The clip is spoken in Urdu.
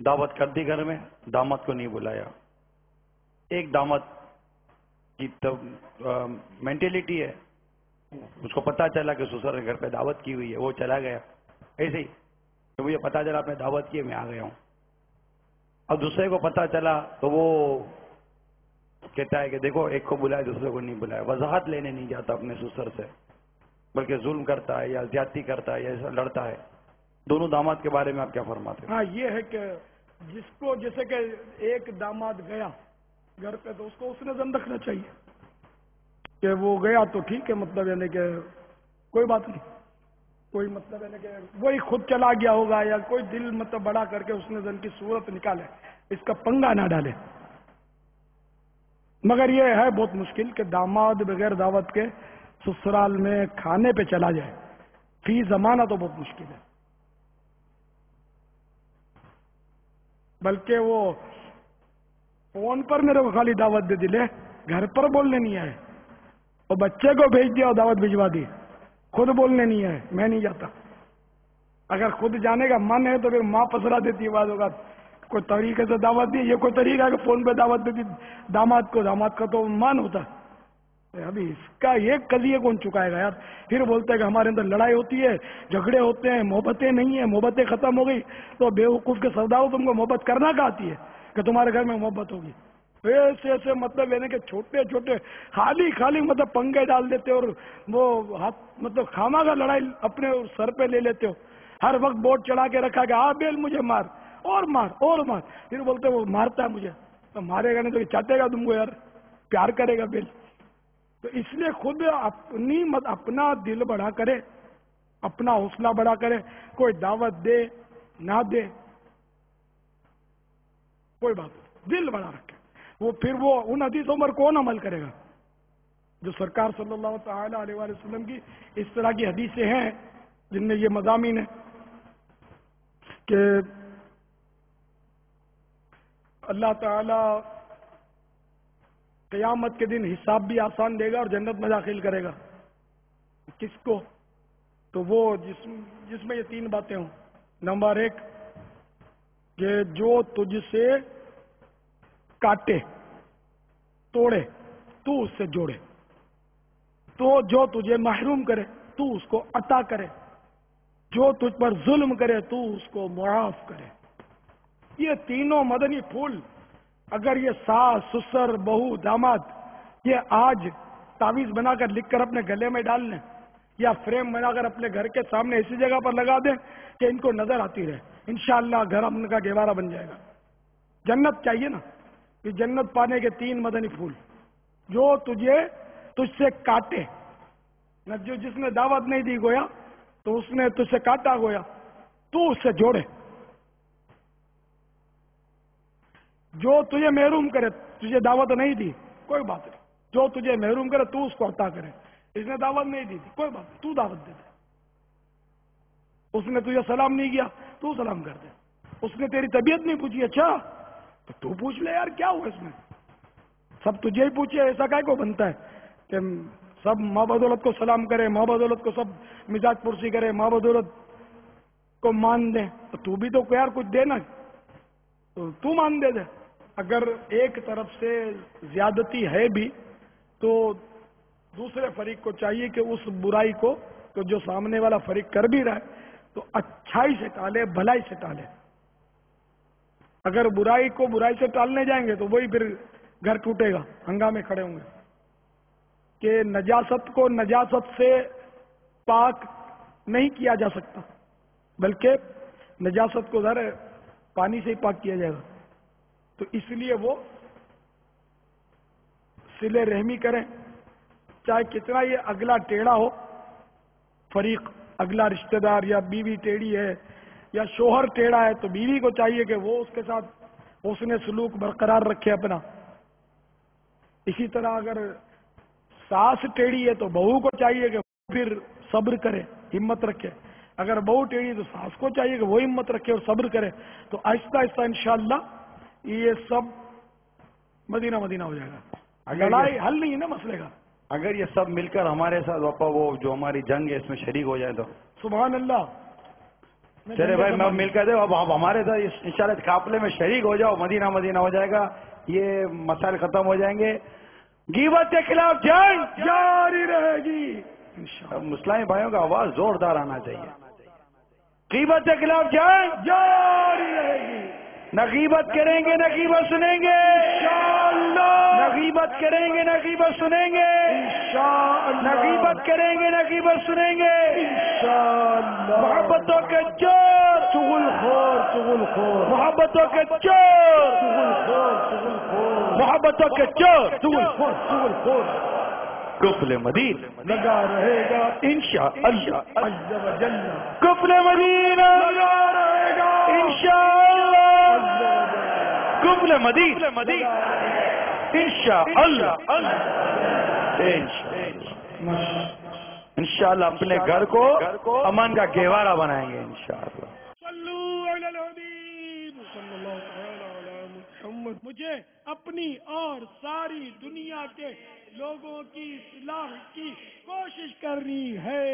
دعوت کر دی گھر میں، داماد کو نہیں بلایا. ایک داماد کی مینٹلٹی ہے، اس کو پتا چلا کہ سسر نے گھر پہ دعوت کی ہوئی ہے، وہ چلا گیا. ایسے ہی کہ مجھے پتا چلا آپ نے دعوت کی ہے، میں آ گیا ہوں. اب دوسرے کو پتا چلا تو وہ کہتا ہے کہ دیکھو ایک کو بلایا دوسرے کو نہیں بلایا. وضاحت لینے نہیں جاتا اپنے سسر سے، بلکہ ظلم کرتا ہے یا زیادتی کرتا ہے یا ایسا لڑتا ہے. دونوں داماد کے بارے میں آپ کیا فرماتے ہیں؟ ہاں، یہ ہے کہ جس کو جیسے کہ ایک داماد گیا گھر پہ تو اس کو اس نے زن رکھنا چاہیے کہ وہ گیا تو ٹھیک ہے، مطلب یعنی کہ کوئی بات نہیں، کوئی مطلب یعنی کہ وہی خود چلا گیا ہوگا یا کوئی دل مطلب بڑا کر کے اس نے زن کی صورت نکالے، اس کا پنگا نہ ڈالے. مگر یہ ہے بہت مشکل کہ داماد بغیر دعوت کے سسرال میں کھانے پہ چلا جائے فی زمانہ، تو بہت مشکل ہے. بلکہ وہ فون پر میرے کو خالی دعوت دے دلے، گھر پر بولنے نہیں آئے، اور بچے کو بھیج دیا اور دعوت بھجوا دی، خود بولنے نہیں آئے، میں نہیں جاتا. اگر خود جانے کا من ہے تو پھر ماں پسرا دیتی ہے، بعض اوقات کوئی طریقے سے دعوت دی. یہ کوئی طریقہ ہے کہ فون پہ دعوت دیتی داماد کو، داماد کا تو من ہوتا ہے. ابھی اس کا یہ قضیے کون چکائے گا یار؟ پھر بولتے ہیں کہ ہمارے اندر لڑائی ہوتی ہے، جھگڑے ہوتے ہیں، محبتیں نہیں ہیں، محبتیں ختم ہو گئی. تو بیوقوف کے سرداروں تم کو محبت کرنا کہاں آتی ہے کہ تمہارے گھر میں محبت ہوگی؟ ایسے ایسے مطلب یعنی کہ چھوٹے چھوٹے خالی مطلب پنگے ڈال دیتے اور وہ مطلب خامہ کا لڑائی اپنے سر پہ لے لیتے ہو. ہر وقت بورڈ چڑھا کے رکھا کہ آ بیل مجھے مار اور مار اور مار. پھر بولتے وہ مارتا ہے مجھے، تو مارے گا نہیں تو چاہتے گا تم کو یار، پیار کرے گا بیل. تو اس لیے خود اپنا دل بڑا کرے، اپنا حوصلہ بڑا کرے. کوئی دعوت دے نہ دے کوئی بات نہیں، دل بڑا رکھے. وہ پھر وہ ان حدیثوں پر کون عمل کرے گا جو سرکار صلی اللہ تعالی علیہ وآلہ وسلم کی اس طرح کی حدیثیں ہیں جن میں یہ مضامین ہیں کہ اللہ تعالی قیامت کے دن حساب بھی آسان دے گا اور جنت میں داخل کرے گا. کس کو؟ تو وہ جس میں یہ تین باتیں ہوں. نمبر ایک کہ جو تجھ سے کاٹے توڑے تو اس سے جوڑے، تو جو تجھے محروم کرے تو اس کو عطا کرے، جو تجھ پر ظلم کرے تو اس کو معاف کرے. یہ تینوں مدنی پھول اگر یہ ساس، سسر، بہو، داماد یہ آج تعویذ بنا کر لکھ کر اپنے گلے میں ڈال لیں یا فریم بنا کر اپنے گھر کے سامنے ایسی جگہ پر لگا دیں کہ ان کو نظر آتی رہے، انشاءاللہ گھر اپنے کا گہوارہ بن جائے گا. جنت چاہیے نا؟ یہ جنت پانے کے تین مدنی پھول. جو تجھ سے کاٹے، جس نے دعوت نہیں دی گویا تو اس نے تجھ سے کاٹا گویا تو اس سے جوڑے. جو تجھے محروم کرے، تجھے دعوت نہیں دی کوئی بات نہیں، جو تجھے محروم کرے تو اس کو عطا کرے. اس نے دعوت نہیں دی تھی کوئی بات نہیں، تو دعوت دے دے. اس نے تجھے سلام نہیں کیا تو سلام کر دے. اس نے تیری طبیعت نہیں پوچھی، اچھا تو پوچھ لے یار کیا ہوا اس میں. سب تجھے ہی پوچھے، ایسا کائے کو بنتا ہے کہ سب ماں بدولت کو سلام کرے، ماں بدولت کو سب مزاج پرسی کرے، ماں بدولت کو مان دے. تو بھی تو یار کچھ دے نا، تو مان دے. اگر ایک طرف سے زیادتی ہے بھی تو دوسرے فریق کو چاہیے کہ اس برائی کو تو جو سامنے والا فریق کر بھی رہا ہے تو اچھائی سے ٹالے، بھلائی سے ٹالے. اگر برائی کو برائی سے ٹالنے جائیں گے تو وہی پھر گھر ٹوٹے گا، ہنگامے کھڑے ہوں گے. کہ نجاست کو نجاست سے پاک نہیں کیا جا سکتا، بلکہ نجاست کو ذرا پانی سے ہی پاک کیا جائے گا. تو اس لیے وہ صلہ رحمی کریں، چاہے کتنا یہ اگلا ٹیڑھا ہو فریق، اگلا رشتہ دار یا بیوی ٹیڑھی ہے یا شوہر ٹیڑھا ہے تو بیوی کو چاہیے کہ وہ اس کے ساتھ حسن سلوک برقرار رکھے اپنا. اسی طرح اگر ساس ٹیڑھی ہے تو بہو کو چاہیے کہ وہ پھر صبر کرے، ہمت رکھے. اگر بہو ٹیڑھی تو ساس کو چاہیے کہ وہ ہمت رکھے اور صبر کرے. تو آہستہ آہستہ انشاءاللہ یہ سب مدینہ مدینہ ہو جائے گا. لڑائی حل نہیں ہے نا مسئلے کا. اگر یہ سب مل کر ہمارے ساتھ باپا وہ جو ہماری جنگ ہے اس میں شریک ہو جائے تو سبحان اللہ. چلے بھائی میں مل کر دے اب آپ ہمارے ساتھ انشاءاللہ قافلے میں شریک ہو جاؤ, مدینہ مدینہ ہو جائے گا, یہ مسائل ختم ہو جائیں گے. غیبت کے خلاف جنگ جاری رہے گی انشاءاللہ. اب مسلمان بھائیوں کا آواز زوردار آنا چاہیے. غیبت کے خلاف جنگ جاری رہے گی نہ غیبت کریں گے نہ غیبت سنیں گے, انشاءاللہ. نہ غیبت کریں گے نہ غیبت سنیں گے, انشاءاللہ. نہ غیبت کریں گے نہ غیبت سنیں گے. انشاءاللہ. محبتوں کے چور, چغل خور, چغل خور, محبتوں کے چور, چغل خور, چغل خور, محبتوں کے چور, چغل خور, چغل خور قفل مدینہ لگا رہے گا انشاءاللہ, عز و جل. قفل مدینہ لگا رہے گا انشاءاللہ, عز و جل. قفل مدینہ انشاءاللہ, انشاءاللہ اپنے گھر کو امن کا گہوارہ بنائیں گے انشاءاللہ. صلو علی الحبیب صلی اللہ تعالی علی محمد. مجھے اپنی اور ساری دنیا کے لوگوں کی اصلاح کی کوشش کرنی ہے.